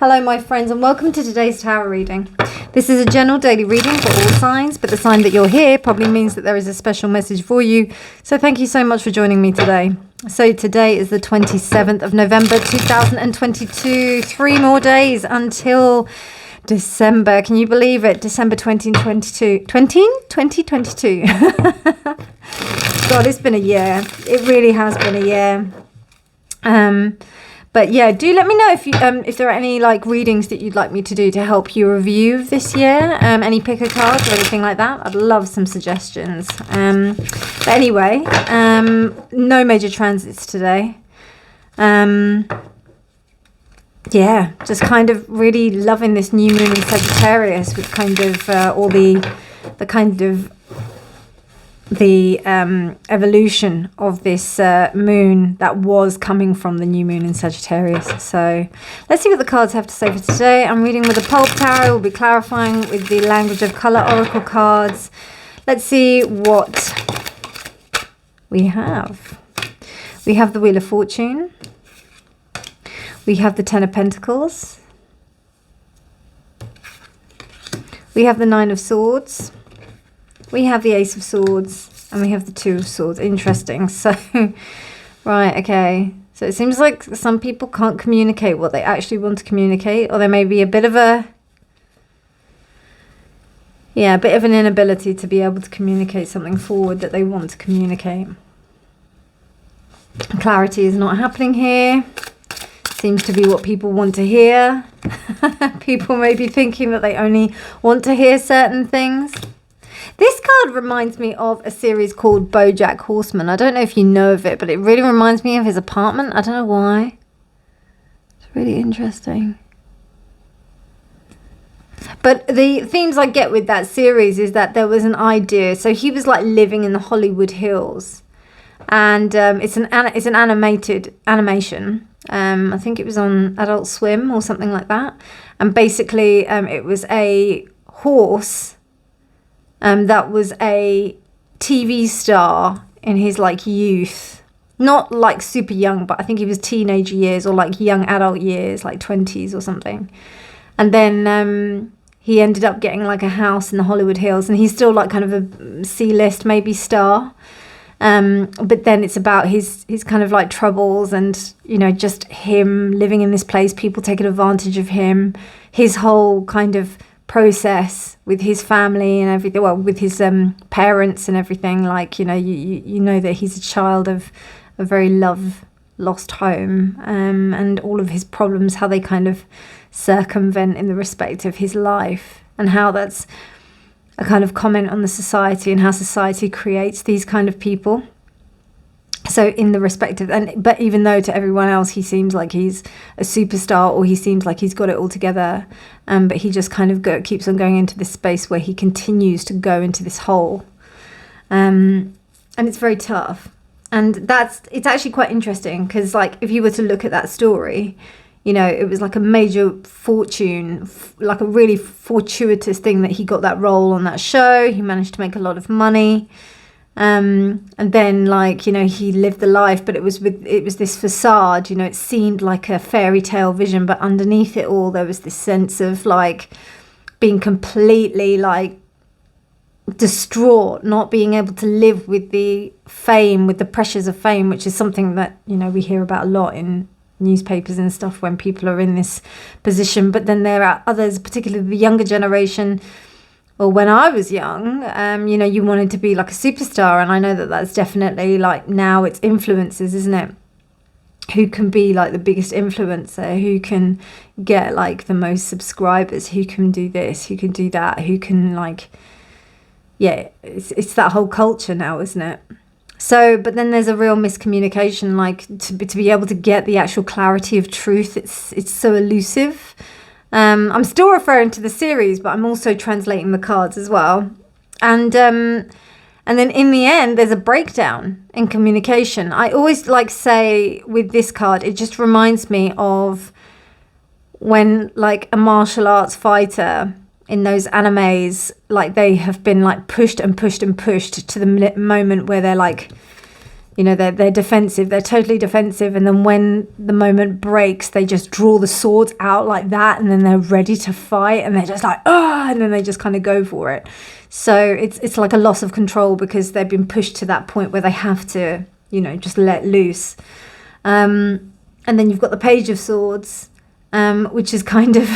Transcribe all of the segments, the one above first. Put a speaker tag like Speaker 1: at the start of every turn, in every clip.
Speaker 1: Hello my friends and welcome to today's tarot reading. This is a general daily reading for all signs, but the sign that you're here probably means that there is a special message for you. So thank you so much for joining me today. So today is the 27th of November 2022. 3 more days until December. Can you believe it? December 2022. 2022. God, it's been a year. It really has been a year. But yeah, do let me know if there are any readings that you'd like me to do to help you review this year. Any picker cards or anything like that. I'd love some suggestions. But anyway, no major transits today. Yeah, just kind of really loving this new moon in Sagittarius with kind of all the evolution of this moon that was coming from the new moon in Sagittarius. So let's see what the cards have to say for today. I'm reading with the Pulp Tarot. We'll be clarifying with the Language of Color Oracle cards. Let's see what we have. We have the Wheel of Fortune. We have the Ten of Pentacles. We have the Nine of Swords. We have the Ace of Swords and we have the Two of Swords. Interesting. So, right, okay. So it seems like some people can't communicate what they actually want to communicate, or there may be a bit of an inability to be able to communicate something forward that they want to communicate. Clarity is not happening here. Seems to be what people want to hear. People may be thinking that they only want to hear certain things. This card reminds me of a series called BoJack Horseman. I don't know if you know of it, but it really reminds me of his apartment. I don't know why. It's really interesting. But the themes I get with that series is that there was an idea. So he was living in the Hollywood Hills. And it's an animation. I think it was on Adult Swim or something like that. And basically it was a horse that was a TV star in his youth. Not super young, but I think he was teenage years or young adult years, 20s or something. And then he ended up getting a house in the Hollywood Hills, and he's still kind of a C-list maybe star. But then it's about his kind of troubles and, just him living in this place, people taking advantage of him, his whole kind of process with his family and everything, well, with his parents and everything, you know that he's a child of a very lost home, and all of his problems, how they kind of circumvent in the respect of his life, and how that's a kind of comment on the society and how society creates these kind of people. So in the respect of, but even though to everyone else he seems like he's a superstar, or he seems like he's got it all together, but he just kind of keeps on going into this space where he continues to go into this hole, and it's very tough. And it's actually quite interesting because if you were to look at that story, it was a major fortune, a really fortuitous thing that he got that role on that show. He managed to make a lot of money. And then he lived the life, but it was this facade, it seemed like a fairy tale vision, but underneath it all there was this sense of being completely distraught, not being able to live with the fame, with the pressures of fame, which is something that we hear about a lot in newspapers and stuff when people are in this position. But then there are others, particularly the younger generation. Well, when I was young, you wanted to be a superstar, and I know that that's definitely now it's influencers, isn't it? Who can be the biggest influencer, who can get the most subscribers, who can do this, who can do that, who can it's that whole culture now, isn't it? So, but then there's a real miscommunication, to be able to get the actual clarity of truth. It's so elusive. I'm still referring to the series, but I'm also translating the cards as well. And then in the end, there's a breakdown in communication. I always say with this card, it just reminds me of when a martial arts fighter in those animes, they have been pushed and pushed and pushed to the moment where they're You know, they're defensive. They're totally defensive. And then when the moment breaks, they just draw the swords out like that. And then they're ready to fight. And they're just like, ah, and then they just kind of go for it. So it's like a loss of control because they've been pushed to that point where they have to, you know, just let loose. And then you've got the Page of Swords, which is kind of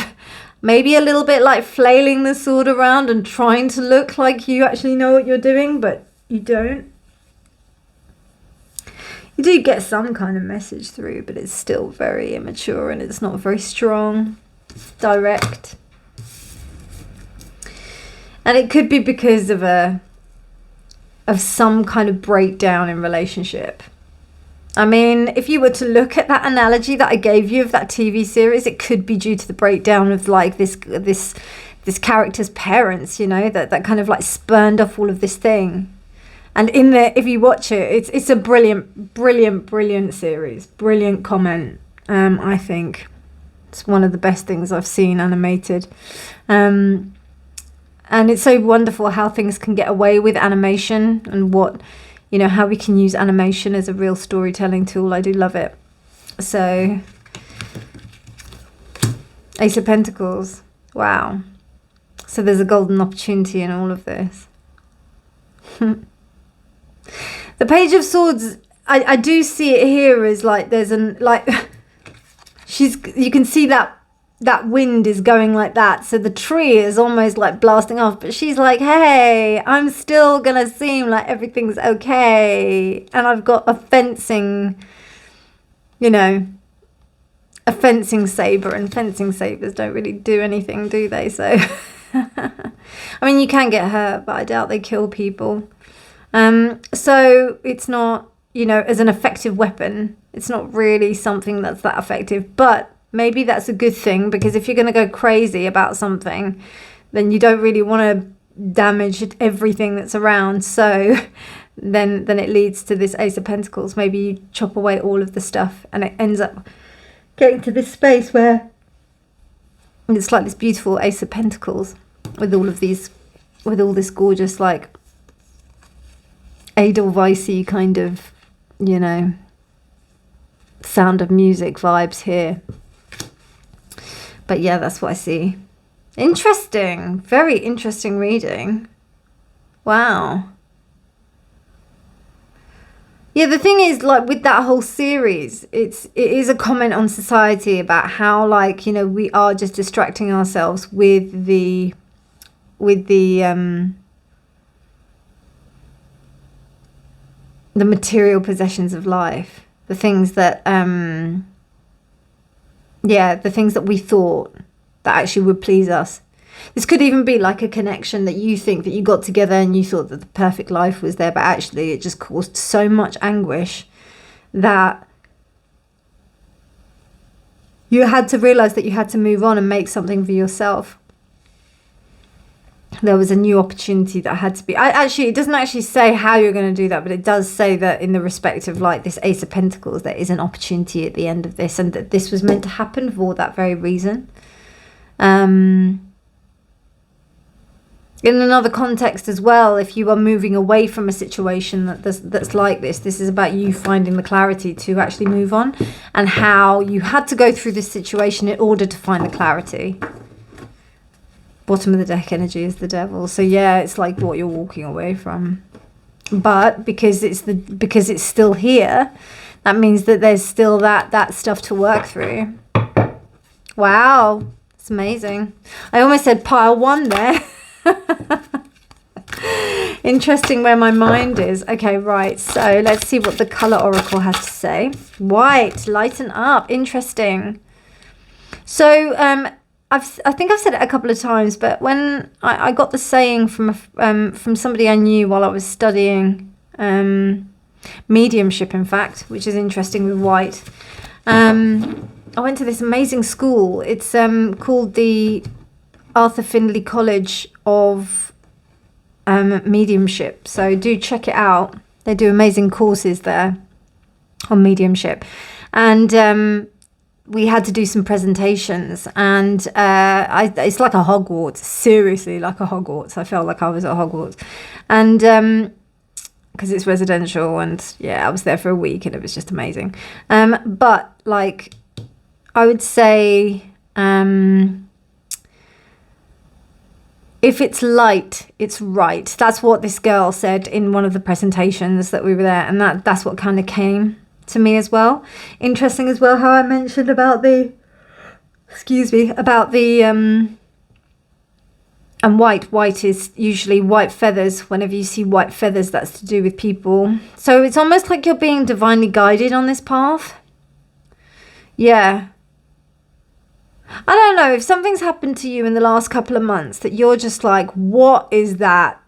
Speaker 1: maybe a little bit like flailing the sword around and trying to look like you actually know what you're doing, but you don't. You do get some kind of message through, but it's still very immature and it's not very strong, direct. And it could be because of some kind of breakdown in relationship. I mean, if you were to look at that analogy that I gave you of that TV series, it could be due to the breakdown of like this character's parents, you know, that kind of like spurned off all of this thing. And in there, if you watch it, it's a brilliant series. Brilliant comment, I think. It's one of the best things I've seen animated. And it's so wonderful how things can get away with animation and what, you know, how we can use animation as a real storytelling tool. I do love it. So, Ace of Pentacles. Wow. So there's a golden opportunity in all of this. The Page of Swords, I do see it here as like there's you can see that wind is going like that, so the tree is almost like blasting off, but she's like, hey, I'm still gonna seem like everything's okay, and I've got a fencing, you know, a fencing saber, and fencing sabers don't really do anything, do they? So I mean, you can get hurt, but I doubt they kill people. So it's not, you know, as an effective weapon, it's not really something that's that effective, but maybe that's a good thing, because if you're going to go crazy about something, then you don't really want to damage everything that's around. So then it leads to this Ace of Pentacles. Maybe you chop away all of the stuff and it ends up getting to this space where it's like this beautiful Ace of Pentacles with all of these, with all this gorgeous like Edelweissy kind of, you know, Sound of Music vibes here. But yeah, that's what I see. Interesting. Very interesting reading. Wow. Yeah, the thing is, like, with that whole series, it is a comment on society about how, like, you know, we are just distracting ourselves with the material possessions of life, the things that the things that we thought that actually would please us. This could even be like a connection that you think that you got together and you thought that the perfect life was there, but actually it just caused so much anguish that you had to realize that you had to move on and make something for yourself. There was a new opportunity that had to be... it doesn't actually say how you're going to do that, but it does say that in the respect of like this Ace of Pentacles, there is an opportunity at the end of this, and that this was meant to happen for that very reason. In another context as well, if you are moving away from a situation that's like this is about you finding the clarity to actually move on, and how you had to go through this situation in order to find the clarity. Bottom of the deck energy is the Devil. So yeah, it's like what you're walking away from. But because it's still here, that means that there's still that stuff to work through. Wow, it's amazing. I almost said pile one there. Interesting where my mind is. Okay, right, so let's see what the color oracle has to say. White, lighten up. Interesting. So I think I've said it a couple of times, but when I got the saying from somebody I knew while I was studying mediumship, in fact, which is interesting with white. I went to this amazing school. It's called the Arthur Findlay College of Mediumship. So do check it out. They do amazing courses there on mediumship. And we had to do some presentations, and it's like a Hogwarts, seriously like a Hogwarts. I felt like I was at Hogwarts. And because it's residential, and yeah, I was there for a week and it was just amazing. But like, I would say, if it's light, it's right. That's what this girl said in one of the presentations that we were there, and that's what kind of came to me as well. Interesting as well how I mentioned about the, and white is usually white feathers. Whenever you see white feathers, that's to do with people. So it's almost like you're being divinely guided on this path. Yeah. I don't know, if something's happened to you in the last couple of months that you're just like, what is that?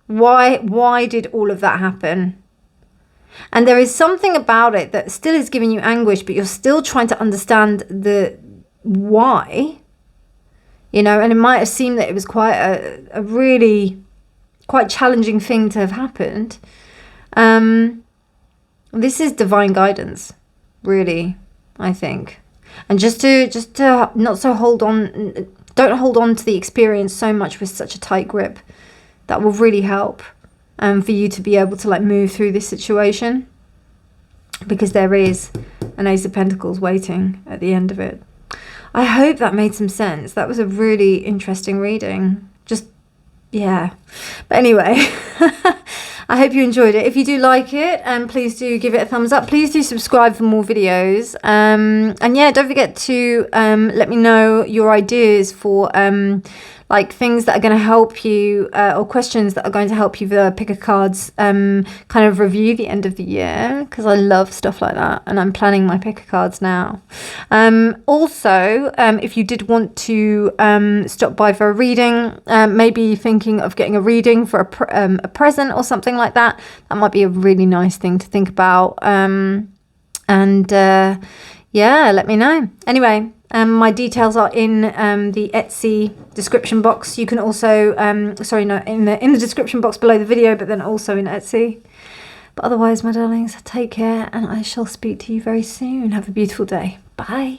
Speaker 1: Why did all of that happen? And there is something about it that still is giving you anguish, but you're still trying to understand the why. You know, and it might have seemed that it was quite a really quite challenging thing to have happened. This is divine guidance, really, I think. And just to not so don't hold on to the experience so much with such a tight grip. That will really help for you to be able to like move through this situation, because there is an Ace of Pentacles waiting at the end of it. I hope that made some sense. That was a really interesting reading. Just, yeah. But anyway, I hope you enjoyed it. If you do like it, please do give it a thumbs up. Please do subscribe for more videos. And yeah, don't forget to let me know your ideas for like things that are going to help you, or questions that are going to help you for the pick a cards kind of review the end of the year, because I love stuff like that, and I'm planning my pick a cards now. Also, if you did want to stop by for a reading, maybe thinking of getting a reading for a present or something like that, that might be a really nice thing to think about. Yeah, let me know. Anyway, my details are in the Etsy description box. You can also, in the description box below the video, but then also in Etsy. But otherwise, my darlings, take care, and I shall speak to you very soon. Have a beautiful day. Bye.